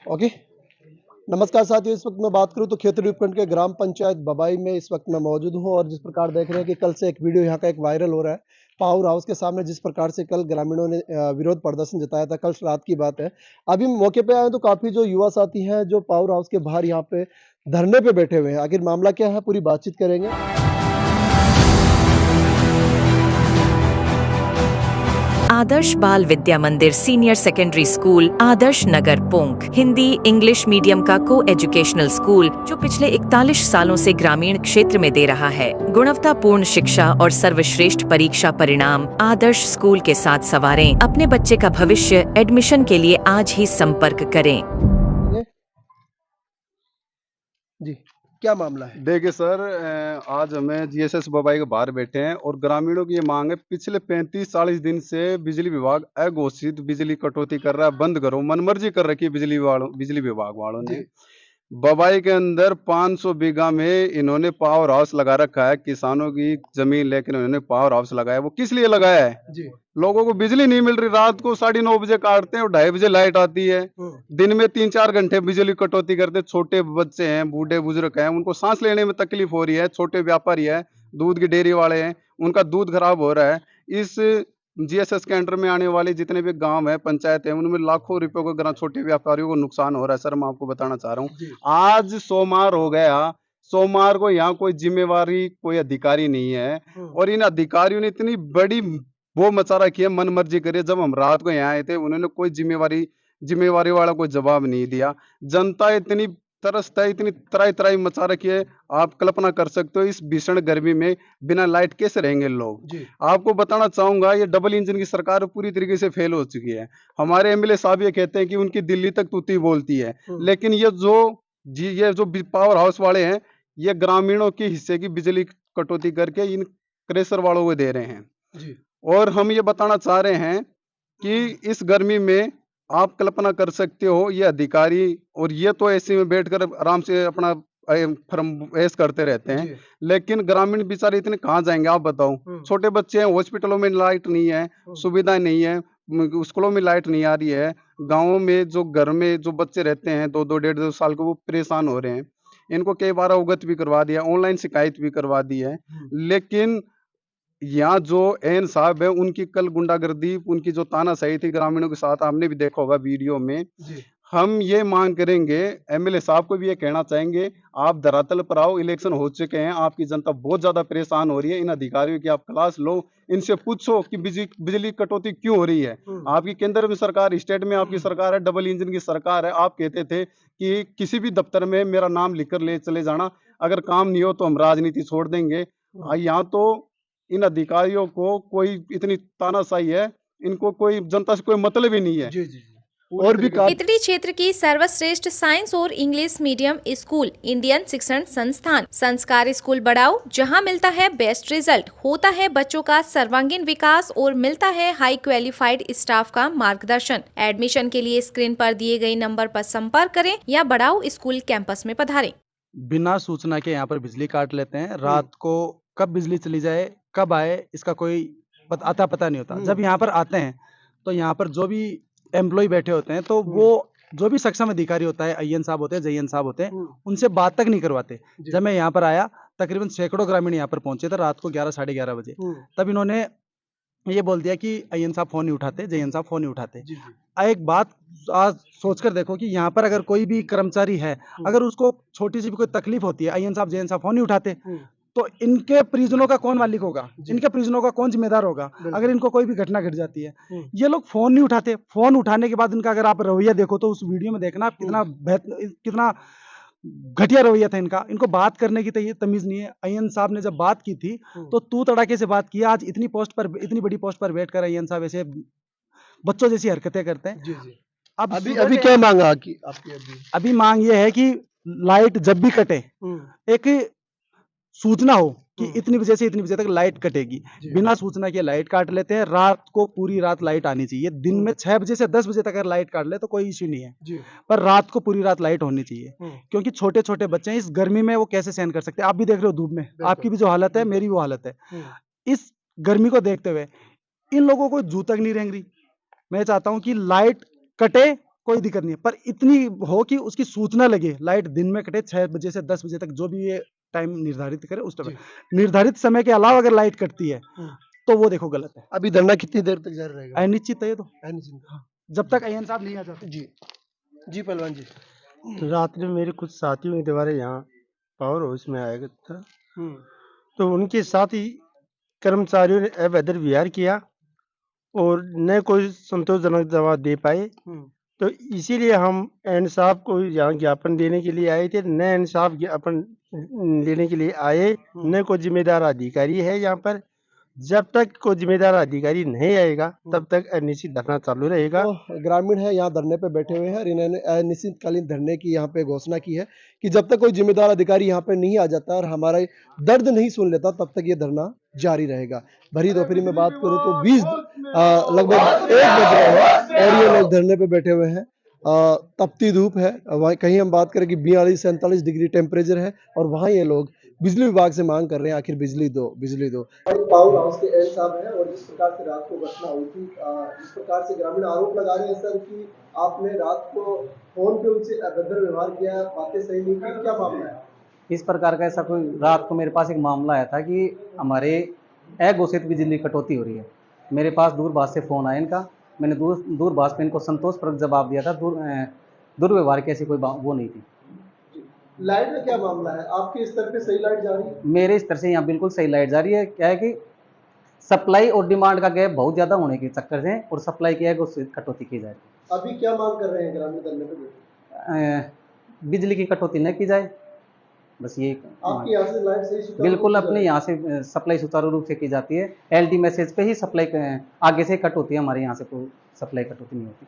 Okay. नमस्कार साथियों, इस वक्त मैं बात करूं तो खेतड़ी उपखंड के ग्राम पंचायत बबाई में इस वक्त मैं मौजूद हूं और जिस प्रकार देख रहे हैं कि कल से एक वीडियो यहां का एक वायरल हो रहा है पावर हाउस के सामने। जिस प्रकार से कल ग्रामीणों ने विरोध प्रदर्शन जताया था, कल रात की बात है। अभी मौके पे आए तो काफी जो युवा साथी हैं जो पावर हाउस के बाहर यहाँ पे धरने पे बैठे हुए हैं। आखिर मामला क्या है, पूरी बातचीत करेंगे। आदर्श बाल विद्या मंदिर senior secondary school Adarsh Nagar पोंक Hindi English medium का को एजुकेशनल स्कूल जो पिछले 41 सालों से ग्रामीण क्षेत्र में दे रहा है गुणवत्तापूर्ण शिक्षा और सर्वश्रेष्ठ परीक्षा परिणाम। आदर्श स्कूल के साथ सवारें अपने बच्चे का भविष्य। एडमिशन के लिए आज ही संपर्क करें। जी, क्या मामला है? देखिए सर, आज हमें जीएसएस बबाई के बाहर बैठे हैं और ग्रामीणों की ये मांग है। पिछले 35-40 दिन से बिजली विभाग अघोषित बिजली कटौती कर रहा है, बंद करो, मनमर्जी कर रखी है बिजली विभाग वालों ने। बबाई के अंदर 500 बीघा में इन्होंने पावर हाउस लगा रखा है। किसानों की जमीन लेकर इन्होंने पावर हाउस लगाया। वो किस लिए लगाया है? जी। लोगों को बिजली नहीं मिल रही। रात को 9:30 बजे काटते हैं और 2:30 बजे लाइट आती है। दिन में 3-4 घंटे बिजली कटौती करते हैं। छोटे बच्चे हैं, बूढ़े बुजुर्ग हैं, उनको सांस लेने में तकलीफ हो रही है। छोटे व्यापारी है, दूध की डेयरी वाले हैं, उनका दूध खराब हो रहा है। इस जीएसएस के अंडर में आने वाले जितने भी गांव है, पंचायत है, उनमें लाखों रुपए को ग्राम छोटे व्यापारियों को नुकसान हो रहा है। सर मैं आपको बताना चाह रहा हूँ, आज सोमवार हो गया, सोमवार को यहाँ कोई जिम्मेवारी कोई अधिकारी नहीं है और इन अधिकारियों ने इतनी बड़ी वो मचा रखी है, मन मर्जी करिए। जब हम रात को यहाँ आए थे, उन्होंने कोई जिम्मेवारी वाला कोई जवाब नहीं दिया। जनता इतनी तरसता है, इतनी तराई तराई मचा रखी है, आप कल्पना कर सकते हो। इस भीषण गर्मी में बिना लाइट कैसे रहेंगे लोग? आपको बताना चाहूंगा, ये डबल इंजन की सरकार पूरी तरीके से फेल हो चुकी है। हमारे एमएलए साहब ये कहते हैं कि उनकी दिल्ली तक तूती बोलती है, लेकिन ये जो पावर हाउस वाले हैं, ये ग्रामीणों के हिस्से की बिजली कटौती करके इन क्रेशर वालों को दे रहे हैं। और हम ये बताना चाह रहे हैं कि इस गर्मी में आप कल्पना कर सकते हो, ये अधिकारी और ये तो ऐसे में बैठकर आराम से अपना फरमाइश करते रहते हैं, लेकिन ग्रामीण बेचारे इतने कहाँ जाएंगे आप बताओ? छोटे बच्चे हैं, हॉस्पिटलों में लाइट नहीं है, सुविधा नहीं है, स्कूलों में लाइट नहीं आ रही है। गाँवों में जो घर में जो बच्चे रहते हैं 2-2 1.5-2 साल के, वो परेशान हो रहे हैं। इनको कई बार अवगत भी करवा दिया, ऑनलाइन शिकायत भी करवा दी है, लेकिन यहाँ जो एन साहब है, उनकी कल गुंडागर्दी, उनकी जो तानाशाही थी ग्रामीणों के साथ, आपने भी देखा होगा वीडियो में। हम ये मांग करेंगे, एमएलए साहब को भी ये कहना चाहेंगे, आप धरातल पर आओ, इलेक्शन हो चुके हैं, आपकी जनता बहुत ज्यादा परेशान हो रही है। इन अधिकारियों की आप क्लास लो, इनसे पूछो कि बिजली कटौती क्यों हो रही है। आपकी केंद्र में सरकार, स्टेट में आपकी सरकार है, डबल इंजन की सरकार है। आप कहते थे कि किसी भी दफ्तर में मेरा नाम लिखकर ले चले जाना, अगर काम नहीं हो तो हम राजनीति छोड़ देंगे। यहाँ तो इन अधिकारियों को कोई इतनी तानाशाही है, इनको कोई जनता से कोई मतलब ही नहीं है। और भी खेतड़ी क्षेत्र की सर्वश्रेष्ठ साइंस और इंग्लिश मीडियम स्कूल इंडियन शिक्षण संस्थान संस्कार स्कूल बढ़ाओ, जहां मिलता है बेस्ट रिजल्ट, होता है बच्चों का सर्वांगीण विकास और मिलता है हाई क्वालिफाइड स्टाफ का मार्गदर्शन। एडमिशन के लिए स्क्रीन पर दिए गए नंबर पर संपर्क करें या बढ़ाओ स्कूल कैंपस में पधारें। बिना सूचना के यहाँ पर बिजली काट लेते हैं। रात को कब बिजली चली जाए, कब आए, इसका कोई पता नहीं होता। जब यहाँ पर आते हैं तो यहाँ पर जो भी एम्प्लॉय बैठे होते हैं, तो वो जो भी सक्षम अधिकारी होता है, आईएन साहब होते हैं, जेईएन साहब होते हैं, उनसे बात तक नहीं करवाते। जब मैं यहाँ पर आया, तकरीबन सैकड़ों ग्रामीण यहाँ पर पहुंचे थे रात को 11 साढ़े 11 बजे। तब इन्होंने ये बोल दिया कि आईएन साहब फोन नहीं उठाते, जेईएन साहब फोन नहीं उठाते। एक बात आज सोचकर देखो कि यहाँ पर अगर कोई भी कर्मचारी है, अगर उसको छोटी सी भी कोई तकलीफ होती है, आईएन साहब जेईएन साहब फोन नहीं उठाते, तो इनके परिजनों का कौन मालिक होगा, इनके परिजनों का कौन जिम्मेदार होगा अगर इनको कोई भी घटना घट जाती है? ये लोग फोन नहीं उठाते। फोन उठाने के बाद इनका अगर आप रवैया देखो तो उस वीडियो में देखना कितना घटिया रवैया था इनका। इनको बात करने की तमीज नहीं है। आईएन साहब ने जब बात की थी तो तू तड़ाके से बात की। आज इतनी बड़ी पोस्ट पर बैठकर आईएन साहब ऐसे बच्चों जैसी हरकतें करते हैं। अब अभी क्या मांगा आपकी? अभी मांग ये है कि लाइट जब भी कटे, एक सूचना हो कि इतनी बजे से इतनी बजे तक लाइट कटेगी। बिना सूचना के लाइट काट लेते हैं। रात को पूरी रात लाइट आनी चाहिए। दिन में 6 बजे से 10 बजे तक अगर लाइट काट ले तो कोई इश्यू नहीं है, पर रात को पूरी रात लाइट होनी चाहिए, क्योंकि छोटे छोटे बच्चे हैं, इस गर्मी में वो कैसे सहन कर सकते हैं? आप भी देख रहे हो धूप में, आपकी भी जो हालत है, मेरी वो हालत है। इस गर्मी को देखते हुए इन लोगों को जू तक नहीं रेंग रही। मैं चाहता हूं कि लाइट कटे कोई दिक्कत नहीं है, पर इतनी हो कि उसकी सूचना लगे। लाइट दिन में कटे 6 बजे से 10 बजे तक, जो भी ये टाइम निर्धारित करे उस टाइम, निर्धारित समय के अलावा अगर लाइट कटती है तो वो देखो गलत है। अभी धरना कितनी देर तक जारी रहेगा? अनिश्चित है ये तो, अनिश्चित। जब तक अय्यन साहब नहीं आ जाते। जी पहलवान जी। रात में मेरे कुछ साथियों के द्वारा यहाँ पावर हाउस में आया था, तो उनके साथ ही कर्मचारियों ने अभद्र व्यवहार किया और न कोई संतोषजनक जवाब दे पाए। तो इसीलिए हम इंसाफ को यहाँ ज्ञापन देने के लिए आए थे। न इंसाफ ज्ञापन लेने के लिए आए, न कोई जिम्मेदार अधिकारी है यहाँ पर। जब तक कोई जिम्मेदार अधिकारी नहीं आएगा तब तक अनिश्चित धरना चालू रहेगा। तो ग्रामीण है यहाँ धरने पे बैठे हुए हैं और इन्होंने अनिश्चितकालीन धरने की यहाँ पे घोषणा की है कि जब तक कोई जिम्मेदार अधिकारी यहाँ पे नहीं आ जाता और हमारा दर्द नहीं सुन लेता तब तक ये धरना जारी रहेगा। भरी दोपहरी में बात करूँ तो 20 लगभग 1 बज रहे हैं और ये लोग धरने पे बैठे हुए हैं। तपती धूप है, वहीं कहीं हम बात करें कि 42 से 47 डिग्री टेम्परेचर है और वहाँ ये लोग बिजली विभाग से मांग कर रहे हैं आखिर बिजली दो, बिजली दो। पावर हाउस के एल साहब हैं और जिस प्रकार से रात को घटना हुई थी, जिस प्रकार से ग्रामीण आरोप लगा रहे हैं सर कि आपने रात को फोन पे उनसे अभद्र व्यवहार किया, बातें सही नहीं की, क्या मामला है? इस प्रकार का ऐसा कोई रात को मेरे पास एक मामला आया था कि हमारे अघोषित बिजली कटौती हो रही है। मेरे पास दूरभाष से फ़ोन आया इनका, मैंने दूरभाष पे इनको संतोषप्रद जवाब दिया था। दुर्व्यवहार की ऐसी कोई वो नहीं थी। लाइट में क्या मामला है? आपके स्तर पे सही लाइट जा रही है? मेरे स्तर से यहाँ बिल्कुल सही लाइट जा रही है। क्या है कि सप्लाई और डिमांड का गैप बहुत ज़्यादा होने के चक्कर से और सप्लाई की अघोषित कटौती की जाए। अभी क्या मांग कर रहे हैं ग्रामीण धरने पे? बिजली की कटौती न की जाए, बस ये। आपके यहाँ से लाइट सही बिल्कुल अपने यहाँ से सप्लाई सुचारू रूप से की जाती है। LD मैसेज पे ही सप्लाई आगे से कट होती है, हमारे यहाँ से कोई सप्लाई कटौती नहीं होती।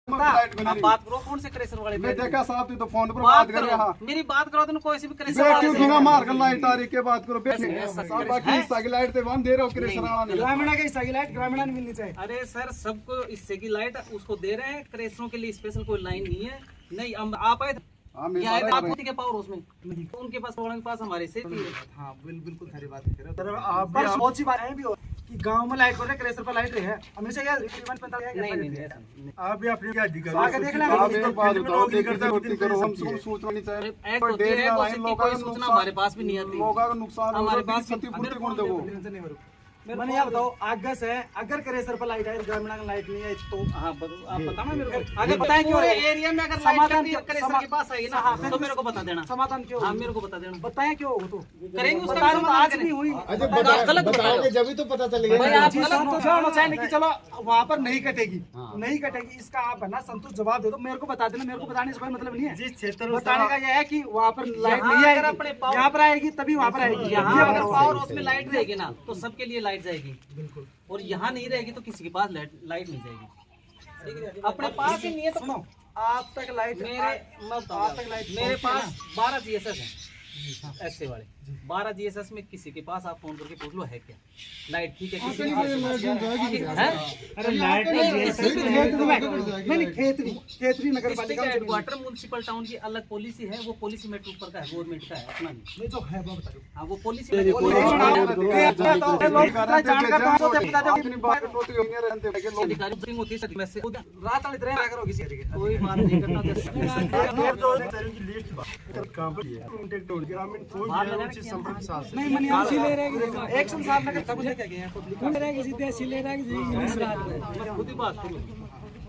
आप बात करो कौन से क्रेशर वाले? मैं देखा साहब तो फोन पर बात कर रहा। मेरी बात करो तो कोई से भी क्रेशर वाले से मार कर लाइट आ रही के बात करो। साहब बाकी हिस्सा की लाइट ते वन दे रहे हो क्रेशर वाला ने। ग्रामीण के हिस्सा की लाइट ग्रामीण ने मिलनी चाहिए। अरे सर सबको हिस्से की लाइट उसको दे रहे हैं, क्रेशरों के लिए स्पेशल कोई लाइन नहीं है। नहीं आप आए के पावर हाउस में उनके पास हमारे से। हाँ बिल्कुल सारी बात कर रहे हो। आप बहुत सी बात है भी कि गांव में लाइट है, क्रेशर पर लाइट है हमेशा क्या नहीं। आप भी अपनी क्या आगे देख लें। कोई सूचना हमारे पास भी नहीं आती। लोगों का नुकसान हमारे पास क्षतिपूर्ति कौन देगा? मैंने यह बताओ अगस्त है, अगर क्रेशर पर लाइट है, ग्रामीण में लाइट नहीं है तो हाँ आप बताना मेरे को। अगर बताएं क्यों एरिया में अगर समाधान क्रेशर के पास आएगी ना तो मेरे को बता देना समाधान क्यों। हाँ मेरे को बता देना, बताएं क्यों हो तो करेंगे उसका समाधान। आज नहीं हुई गलत बताओगे जब ही तो पता चलेगा। भाई आप गलत चाहिए कि चलो वहाँ पर नहीं कटेगी, नहीं कटेगी, इसका आप है ना संतुष्ट जवाब दे दो। मेरे को बता देना, मेरे को बताने से कोई मतलब नहीं है। जिस क्षेत्र बताने का यह है कि वहाँ पर लाइट नहीं आएगी, यहाँ पर आएगी तभी वहाँ पर आएगी। यहाँ अगर पावर हाउस में लाइट रहेगी ना तो सबके लिए लाइट जाएगी बिल्कुल, और यहाँ नहीं रहेगी तो किसी के पास लाइट नहीं जाएगी। अपने पास ही नहीं है तो सुनो, आप तक लाइट मेरे पास 12 GSS है ऐसे वाले 12 GSS में किसी के पास आप फोन करके पूछ लो है क्या लाइट ठीक है किसी खेतरी नगर पालिका हेडक्वार्टर म्युनिसिपल टाउन की अलग पॉलिसी है। वो पॉलिसी मेट्रो पर का है, गवर्नमेंट का है, अपना नहीं जो है वो बताओ। हाँ वो पॉलिसी कोई बात नहीं करना। एक संसार नगर तब लेके गए हैं खुद ही बात करो।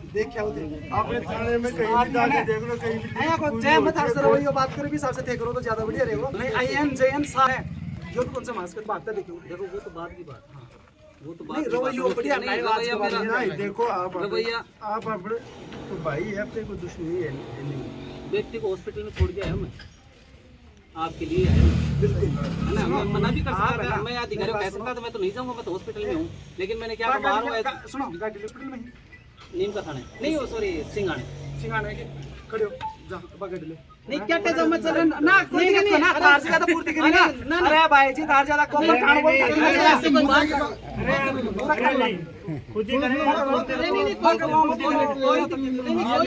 देख क्या होते आपने थाने में कहीं भी जाके देख लो, कहीं भी जय मत अक्सर वही बात करो भी सबसे देख रो तो ज्यादा बढ़िया रहेगा। नहीं IN JN सा है जो तो कौन सा मास्क बात है देखो वो तो बात की बात। हां वो तो बात रवैया बढ़िया नहीं। देखो आप रवैया आप अपने तो भाई है, अपने कोई दुश्मनी है नहीं। व्यक्ति को हॉस्पिटल में छोड़ दिया है मैं आपके लिए बिल्कुल है ना। मैं मना भी कर सकता था, मैं अधिकारी कह सकता था मैं तो नहीं जाऊंगा, मैं तो हॉस्पिटल में हूं। लेकिन मैंने क्या बाहर हुआ सुनो हॉस्पिटल में नीम का थाने नहीं हो सॉरी सिंघाने के खड़े हो जा बगड़ ले नहीं क्या टेंशन मत चल ना कोई नहीं ना तार से ज्यादा पूर्ति करेगा अरे भाई जी तार ज्यादा कॉपर ठाण बोल ऐसे कोई बात अरे खुद ही करेगा नहीं कोई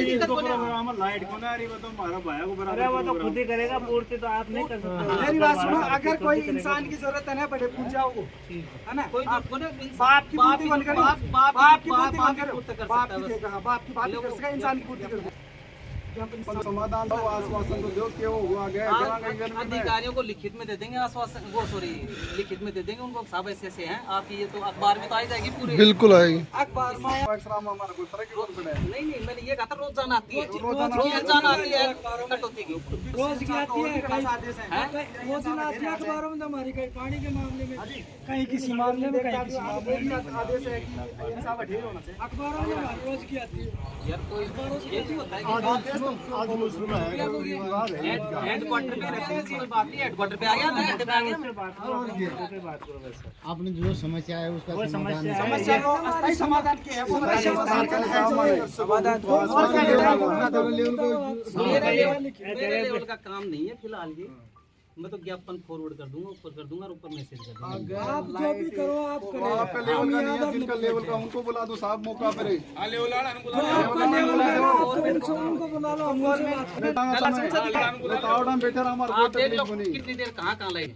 दिक्कत नहीं हम लाइट को ना आ रही वो तो हमारा भाई को बराबर अरे वो तो खुद ही करेगा पूर्ति तो आप नहीं कर सकते मेरी बात सुनो अगर कोई इंसान की जरूरत है ना बड़े पूछ जाओ है ना कोई आपको ना बाप की पूर्ति बन कर बाप की पूर्ति बन कर बाप की देगा बाप की बात कर सका इंसान की पूर्ति कर समाधान दो, आश्वासन तो दो, क्यों हुआ गया अधिकारियों को लिखित में दे देंगे आश्वासन वो सॉरी लिखित में दे देंगे उनको साहब ऐसे हैं आपकी ये तो अखबार में तो आ जाएगी पूरी बिल्कुल आएगी अखबार में हमारा कोई फर्क ही नहीं पड़ा। नहीं मैंने ये कहा था रोजाना आती है रोजाना आती है कटौती की रोज की आती है रोज आती है अखबारों में हमारी कहीं पानी के मामले में कहीं किसी मामले में कहीं किसी मामले में आदेश है कि इंसाफ ढेर होना चाहिए अखबारों में हमारी रोज की आती है यार कोई ये भी होता है हेडक्वार्टर पे रहते हैं कोई बात नहीं हेडक्वार्टर पे आ गया मैं हेड पे आ गया आपने जो समस्या है उसका समस्या अस्थायी समाधान की है मेरे लेवल का काम नहीं है फिलहाल ये मैं तो ज्ञापन फॉरवर्ड कर दूंगा ऊपर कर दूंगा और ऊपर मैसेज कर दूंगा आप जो भी करो आप करो आपका लेवल का नहीं है, जिसका लेवल का उनको बुला दो साहब मौका पे उनको बुला लो हम उनसे बात बैठे हमारे आप देख लो कितनी देर कहाँ लाई